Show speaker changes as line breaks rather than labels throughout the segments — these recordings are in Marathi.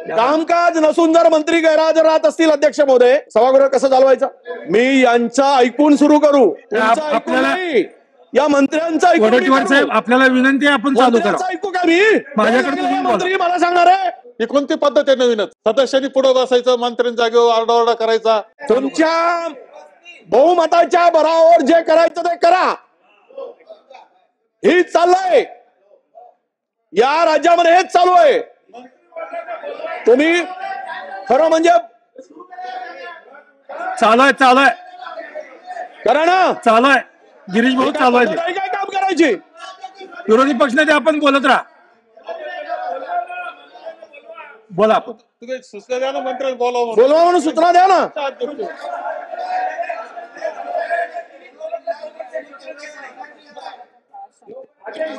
कामकाज नसून जर मंत्री गैरहजर राहत असतील अध्यक्ष महोदय, सभागृह कसं चालवायचं? मी यांचा ऐकून सुरू करू, तुमचं ऐकून नाही, या मंत्र्यांचं ऐकून
साहेब आपल्याला विनंती आहे आपण चालू करा.
ऐकू का मी?
माझ्याकडे
मंत्री मला सांगणार आहे
ही कोणती पद्धत आहे? नवीनच सदस्यांनी पुढे बसायचं, मंत्र्यांच्या जागेवर आरडाओरडा करायचा.
तुमच्या बहुमताच्या बराबर जे करायचं ते करा, हेच चाललंय या राज्यामध्ये, हेच चालू आहे. तुम्ही खरं म्हणजे
चालू आहे
करा ना,
चालू आहे गिरीश भाऊ, चालू आहे.
काय काम करायची?
विरोधी पक्षनेते आपण बोलत राहा, बोला. आपण
तुम्ही सूचना द्या ना, मंत्र्यांना बोलावं
बोलवा म्हणून सूचना द्या ना.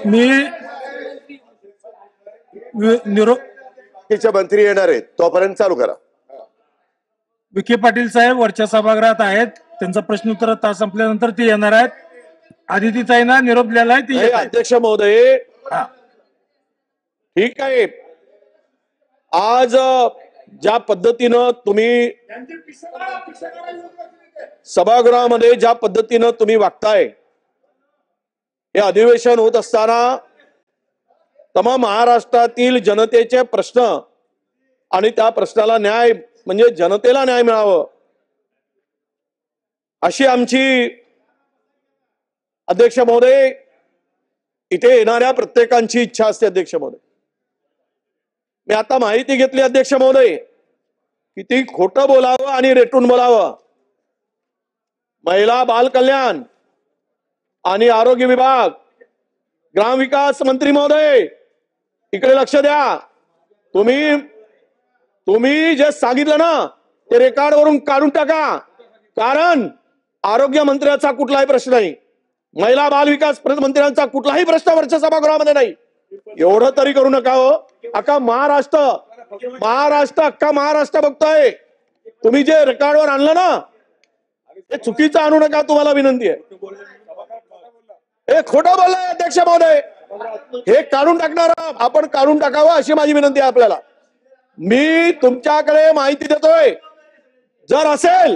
मी
मंत्री येणार आहेत, तोपर्यंत चालू करा.
विखे पाटील साहेब वरच्या सभागृहात आहेत, त्यांचा प्रश्नोत्तर तास संपल्यानंतर ते येणार आहेत. आदितीताईंना निरोप दिलेला आहे, ते
अध्यक्ष महोदय. ठीक आहे, आज ज्या पद्धतीनं तुम्ही सभागृहामध्ये ज्या पद्धतीनं तुम्ही वागताय, हे अधिवेशन होत असताना तमाम महाराष्ट्रातील जनतेचे प्रश्न आणि त्या प्रश्नाला न्याय म्हणजे जनतेला न्याय मिळावं अशी आमची अध्यक्ष महोदय इथे येणाऱ्या प्रत्येकांची इच्छा असते. अध्यक्ष महोदय, मी आता माहिती घेतली अध्यक्ष महोदय, किती खोटं बोलावं आणि रेटून बोलावं. महिला बाल कल्याण आणि आरोग्य विभाग, ग्रामविकास मंत्री महोदय इकडे लक्ष द्या. तुम्ही जे सांगितलं ना ते रेकॉर्ड वरून काढून टाका, कारण आरोग्य मंत्र्याचा कुठलाही प्रश्न नाही, महिला बाल विकास मंत्र्यांचा कुठलाही प्रश्न वरच्या सभागृहामध्ये नाही. एवढं तरी करू नका हो. अख्खा महाराष्ट्र अख्खा महाराष्ट्र बघतोय. तुम्ही जे रेकॉर्डवर आणलं ना ते चुकीचं आणू नका, तुम्हाला विनंती आहे. हे खोटं बोललाय अध्यक्ष महोदय, हे काढून टाकणार, आपण काढून टाकावं अशी माझी विनंती आहे आपल्याला. मी तुमच्याकडे माहिती देतोय, जर असेल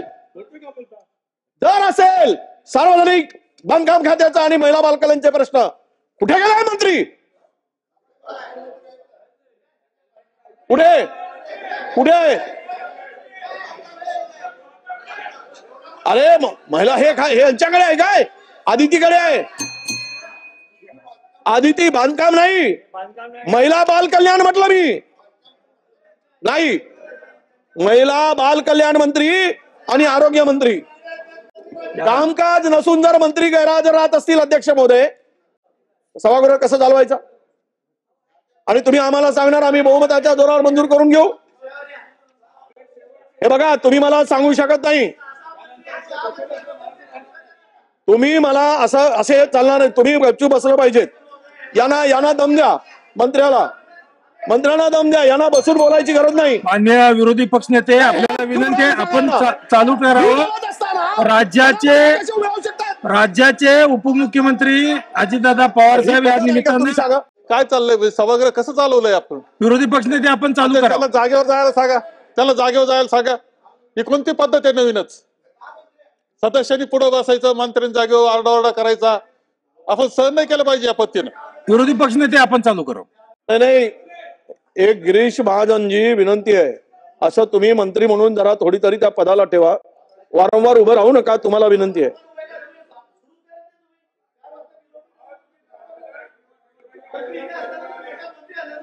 सार्वजनिक बांधकाम खात्याचा आणि महिला बाल कल्याणचे प्रश्न, कुठे गेलाय मंत्री? कुठे अरे महिला हे यांच्याकडे आहे काय? आदितीकडे आहे. आदिती बांधकाम नाही, महिला बाल कल्याण म्हटलं मी. नाही, महिला बाल कल्याण मंत्री आणि आरोग्य मंत्री. कामकाज नसून जर मंत्री गैरहजर राहत असतील अध्यक्ष महोदय, सभागृह कसं चालवायचं? आणि तुम्ही आम्हाला सांगणार आम्ही बहुमताच्या जोरावर मंजूर करून घेऊ? हे बघा, तुम्ही मला सांगू शकत नाही, तुम्ही मला असे चालणार नाही. तुम्ही गपचूप बसलं पाहिजेत. यांना दम द्या, मंत्र्यांना दम द्या, यांना बसून बोलायची गरज नाही.
मान्य विरोधी पक्षनेते, आपल्याला विनंती आहे आपण चालू करावं. राज्याचे उपमुख्यमंत्री अजितदादा पवार साहेब या निमित्ताने
काय चाललंय? सभागृह कसं चालवलंय आपण?
विरोधी पक्षनेते आपण चालू करा.
त्याला जागेवर जायला सांगा. ही कोणती पद्धत आहे? नवीनच सदस्यांनी पुढे बसायचं, मंत्र्यांच्या जागेवर आरडाओरडा करायचा. आपण सहन नाही केलं पाहिजे या पद्धतीनं.
विरोधी पक्षनेते आपण चालू करू.
नाही, एक गिरीश महाजनजी विनंती आहे, असं तुम्ही मंत्री म्हणून जरा थोडी तरी त्या पदाला ठेवा. वारंवार उभं राहू नका, तुम्हाला विनंती आहे.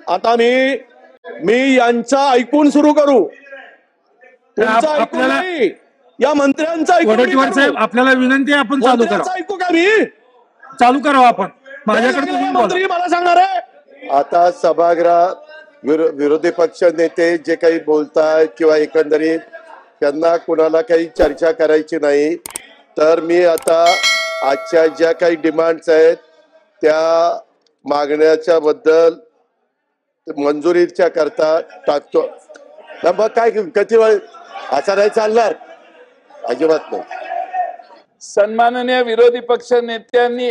आता मी यांचा ऐकून सुरू करू, तुमचं ऐकून नाही, या मंत्र्यांचा
साहेब आपल्याला विनंती आहे आपण चालू करा.
ऐकू का मी?
चालू करावं आपण. माझ्याकडे
मंत्री मला सांगणार आहे.
आता सभागृह विरोधी पक्ष नेते जे काही बोलतायत किंवा एकंदरीत त्यांना कुणाला काही चर्चा करायची नाही, तर मी आता आजच्या ज्या काही डिमांड्स आहेत त्या मागण्याच्या बद्दल मंजुरीच्या करता टाकतो. मग काय किती वेळ असं नाही चालणार? अजिबात नाही.
सन्माननीय विरोधी पक्ष नेत्यांनी,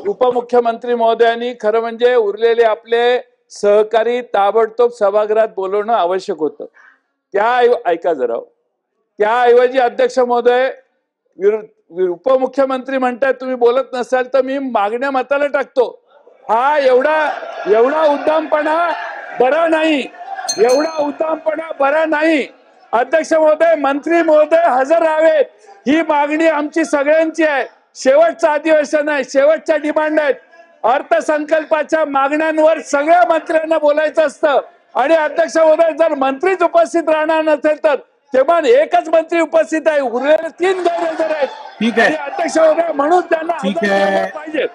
उपमुख्यमंत्री महोदयांनी खरं म्हणजे उरलेले आपले सहकारी ताबडतोब सभागृहात बोलवणं आवश्यक होतं. ऐका जरा, त्याऐवजी अध्यक्ष महोदय उपमुख्यमंत्री म्हणतात तुम्ही बोलत नसाल तर मी मागण्या मताला टाकतो. हा एवढा उद्दामपणा बरा नाही, एवढा उद्दामपणा बरा नाही. अध्यक्ष महोदय, मंत्री महोदय हजर राहावेत, ही मागणी आमची सगळ्यांची आहे. शेवटचं अधिवेशन आहे, शेवटच्या डिमांड आहेत. अर्थसंकल्पाच्या मागण्यांवर सगळ्या मंत्र्यांना बोलायचं असतं आणि अध्यक्ष महोदय जर मंत्रीच उपस्थित राहणार नसेल तर तेव्हा एकच मंत्री उपस्थित आहे, उरलेले 3 गैरहजर आहेत.
ठीक आहे.
आणि अध्यक्ष महोदय म्हणून त्यांना
ठीक
हजर
आहे.
राहायला पाहिजे.